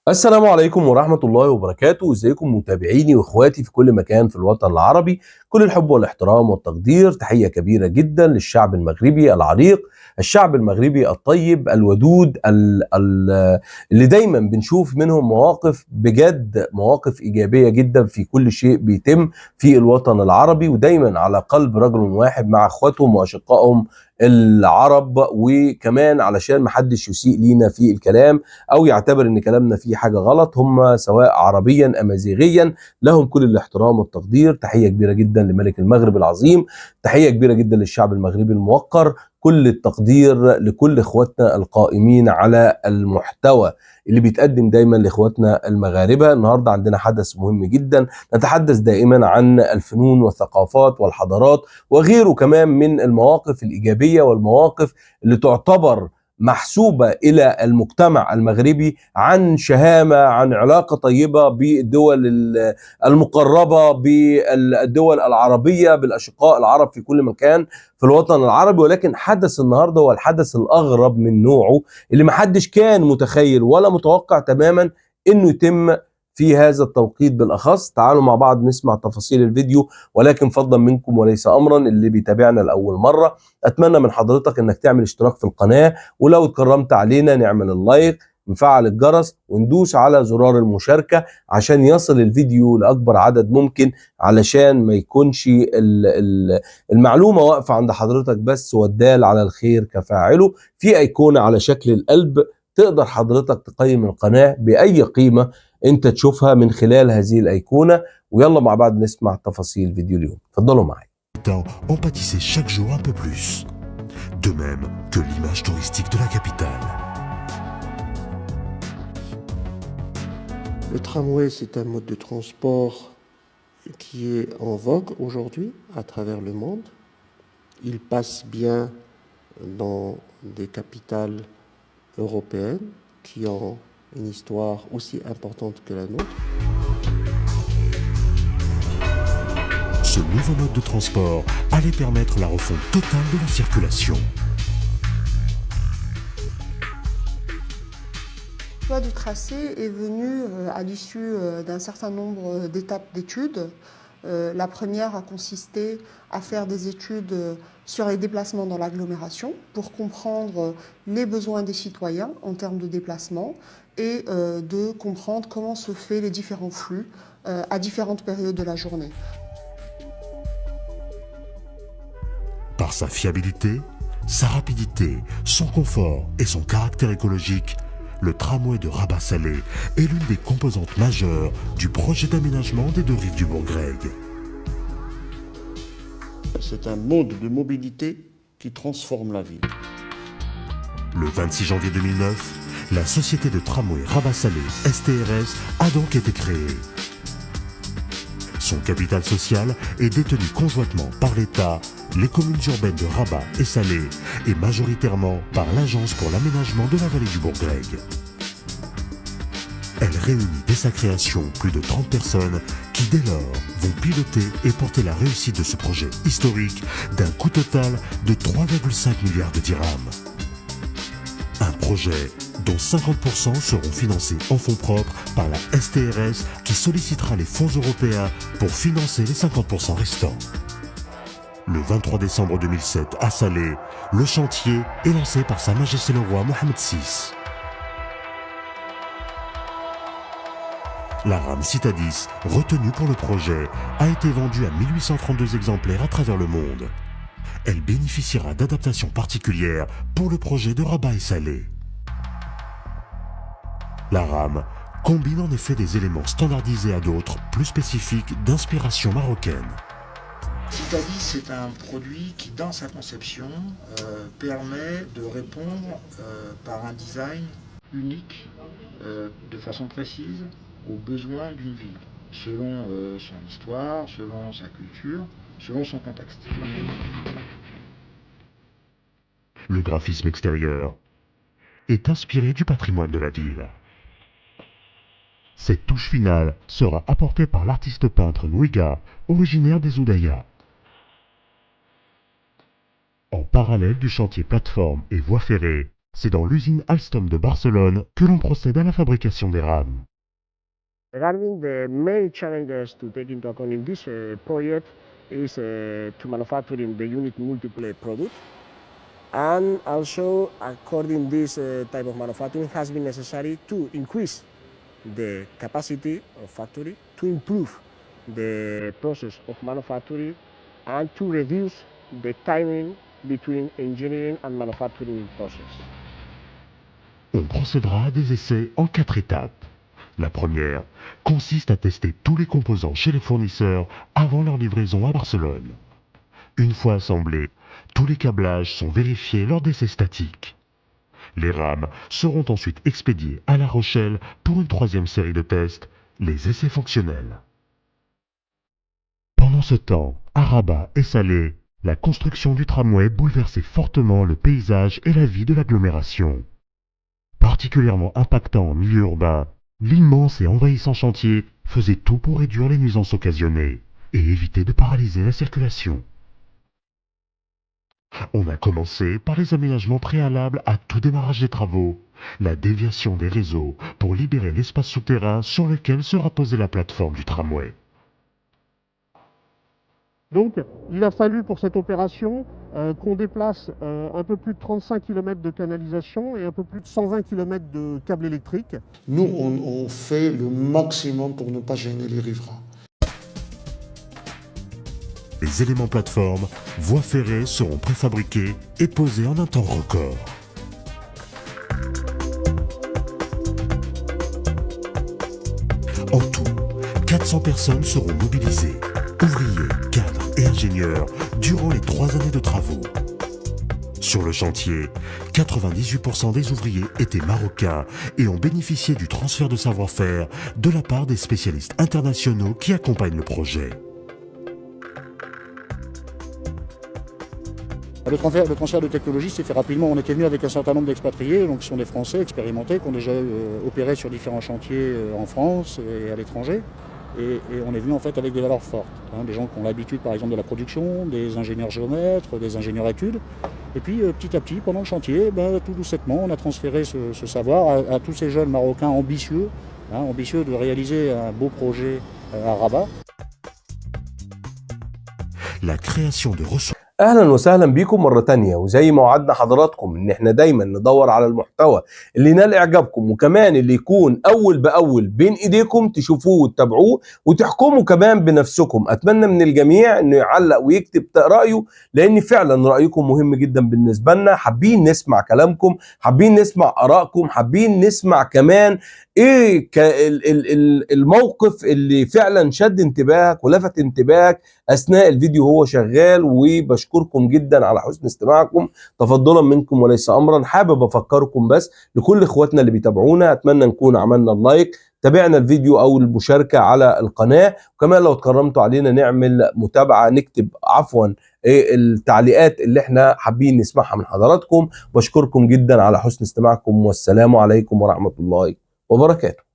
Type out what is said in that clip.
السلام عليكم ورحمة الله وبركاته، ازيكم متابعيني واخواتي في كل مكان في الوطن العربي. كل الحب والاحترام والتقدير، تحية كبيرة جدا للشعب المغربي العريق، الشعب المغربي الطيب الودود اللي دايما بنشوف منهم مواقف، بجد مواقف إيجابية جدا في كل شيء بيتم في الوطن العربي، ودايما على قلب رجل واحد مع اخواتهم واشقائهم العرب، وكمان علشان محدش يسيء لينا في الكلام او يعتبر ان كلامنا فيه حاجه غلط. هم سواء عربيا امازيغيا لهم كل الاحترام والتقدير. تحيه كبيره جدا لملك المغرب العظيم، تحيه كبيره جدا للشعب المغربي الموقر، كل التقدير لكل اخواتنا القائمين على المحتوى اللي بيتقدم دايما لاخواتنا المغاربه. النهارده عندنا حدث مهم جدا، نتحدث دائما عن الفنون والثقافات والحضارات وغيره كمان من المواقف الايجابيه والمواقف اللي تعتبر محسوبة إلى المجتمع المغربي، عن شهامة، عن علاقة طيبة بالدول المقربة، بالدول العربية، بالأشقاء العرب في كل مكان في الوطن العربي. ولكن حدث النهاردة هو الحدث الأغرب من نوعه، اللي محدش كان متخيل ولا متوقع تماما إنه يتم في هذا التوقيت بالأخص. تعالوا مع بعض نسمع تفاصيل الفيديو، ولكن فضلا منكم وليس أمرا، اللي بيتابعنا لأول مرة أتمنى من حضرتك إنك تعمل اشتراك في القناة، ولو اتكرمت علينا نعمل اللايك، نفعل الجرس، وندوس على زرار المشاركة عشان يصل الفيديو لأكبر عدد ممكن، علشان ما يكونش المعلومة واقفة عند حضرتك بس، والدال على الخير كفاعله. في أيقونة على شكل القلب، تقدر حضرتك تقيم القناة بأي قيمة انت تشوفها من خلال هذه الأيقونة. ويلا مع بعض نسمع تفاصيل فيديو اليوم، اتفضلوا معايا. En pâtissait chaque jour un peu plus, de même que l'image touristique de la capitale. Le tramway, c'est un mode de transport qui est en vogue aujourd'hui à travers le monde. Il passe bien dans des capitales européennes qui ont une histoire aussi importante que la nôtre. Ce nouveau mode de transport allait permettre la refonte totale de la circulation. Le choix du tracé est venu à l'issue d'un certain nombre d'étapes d'études. La première a consisté à faire des études sur les déplacements dans l'agglomération pour comprendre les besoins des citoyens en termes de déplacement et de comprendre comment se fait les différents flux à différentes périodes de la journée. Par sa fiabilité, sa rapidité, son confort et son caractère écologique, le tramway de Rabat-Salé est l'une des composantes majeures du projet d'aménagement des deux rives du Bourgreg. C'est un mode de mobilité qui transforme la ville. Le 26 janvier 2009, la société de tramway Rabat-Salé, STRS, a donc été créée. Son capital social est détenu conjointement par l'État, les communes urbaines de Rabat et Salé, et majoritairement par l'Agence pour l'aménagement de la vallée du Bourgreg. Elle réunit dès sa création plus de 30 personnes qui dès lors vont piloter et porter la réussite de ce projet historique d'un coût total de 3,5 milliards de dirhams. Un projet dont 50% seront financés en fonds propres par la STRS qui sollicitera les fonds européens pour financer les 50% restants. Le 23 décembre 2007 à Salé, le chantier est lancé par Sa Majesté le Roi Mohamed VI. La rame Citadis, retenue pour le projet, a été vendue à 1832 exemplaires à travers le monde. Elle bénéficiera d'adaptations particulières pour le projet de Rabat et Salé. La rame combine en effet des éléments standardisés à d'autres, plus spécifiques, d'inspiration marocaine. Citadis, c'est un produit qui, dans sa conception, permet de répondre par un design unique, de façon précise, aux besoins d'une ville, selon son histoire, selon sa culture, selon son contexte. Le graphisme extérieur est inspiré du patrimoine de la ville. Cette touche finale sera apportée par l'artiste peintre Nouiga, originaire des Oudaya. En parallèle du chantier plateforme et voie ferrée, C'est dans l'usine Alstom de Barcelone que l'on procède à la fabrication des rames. Regarding the main challenges to take into account in this project is to manufacturing the unique multiple product, and also according this type of manufacturing has been necessary to increase the capacity of factory, to improve the process of manufacturing, and to reduce the timing between engineering and manufacturing process. On procédera à des essais en 4 étapes. La première consiste à tester tous les composants chez les fournisseurs avant leur livraison à Barcelone. Une fois assemblés, tous les câblages sont vérifiés lors d'essais statiques. Les rames seront ensuite expédiées à La Rochelle pour une 3e série de tests, les essais fonctionnels. Pendant ce temps, à Rabat et Salé, la construction du tramway bouleversait fortement le paysage et la vie de l'agglomération. Particulièrement impactant en milieu urbain, l'immense et envahissant chantier faisait tout pour réduire les nuisances occasionnées et éviter de paralyser la circulation. On a commencé par les aménagements préalables à tout démarrage des travaux, la déviation des réseaux pour libérer l'espace souterrain sur lequel sera posée la plateforme du tramway. Donc, il a fallu pour cette opération qu'on déplace un peu plus de 35 km de canalisation et un peu plus de 120 km de câbles électriques. Nous, on fait le maximum pour ne pas gêner les riverains. Les éléments plateformes, voies ferrées seront préfabriqués et posés en un temps record. En tout, 400 personnes seront mobilisées, ouvriers, cadres et ingénieurs, durant les 3 années de travaux. Sur le chantier, 98% des ouvriers étaient marocains et ont bénéficié du transfert de savoir-faire de la part des spécialistes internationaux qui accompagnent le projet. Le transfert de technologie s'est fait rapidement. On était venu avec un certain nombre d'expatriés, donc qui sont des Français expérimentés, qui ont déjà opéré sur différents chantiers en France et à l'étranger. Et on est venu en fait avec des valeurs fortes. Des gens qui ont l'habitude par exemple de la production, des ingénieurs géomètres, des ingénieurs études. Et puis petit à petit, pendant le chantier, tout doucement, on a transféré ce savoir à tous ces jeunes Marocains ambitieux, ambitieux de réaliser un beau projet à Rabat. La création de ressources. اهلا وسهلا بيكم مرة تانية. وزي ما وعدنا حضراتكم ان احنا دايما ندور على المحتوى اللي ينال اعجابكم، وكمان اللي يكون اول باول بين ايديكم تشوفوه وتتابعوه وتحكموا كمان بنفسكم. اتمنى من الجميع انه يعلق ويكتب رأيه، لان فعلا رأيكم مهم جدا بالنسبة لنا. حابين نسمع كلامكم، حابين نسمع ارائكم، حابين نسمع كمان ايه الموقف اللي فعلا شد انتباهك ولفت انتباهك اثناء الفيديو وهو شغال. وبشكركم جدا على حسن استماعكم، تفضلا منكم وليس امرا. حابب افكركم بس لكل اخواتنا اللي بيتابعونا، اتمنى نكون عملنا اللايك، تابعنا الفيديو او المشاركة على القناة، وكمان لو اتكرمتوا علينا نعمل متابعة، نكتب عفوا التعليقات اللي احنا حابين نسمعها من حضراتكم. بشكركم جدا على حسن استماعكم، والسلام عليكم ورحمة الله وبركاته.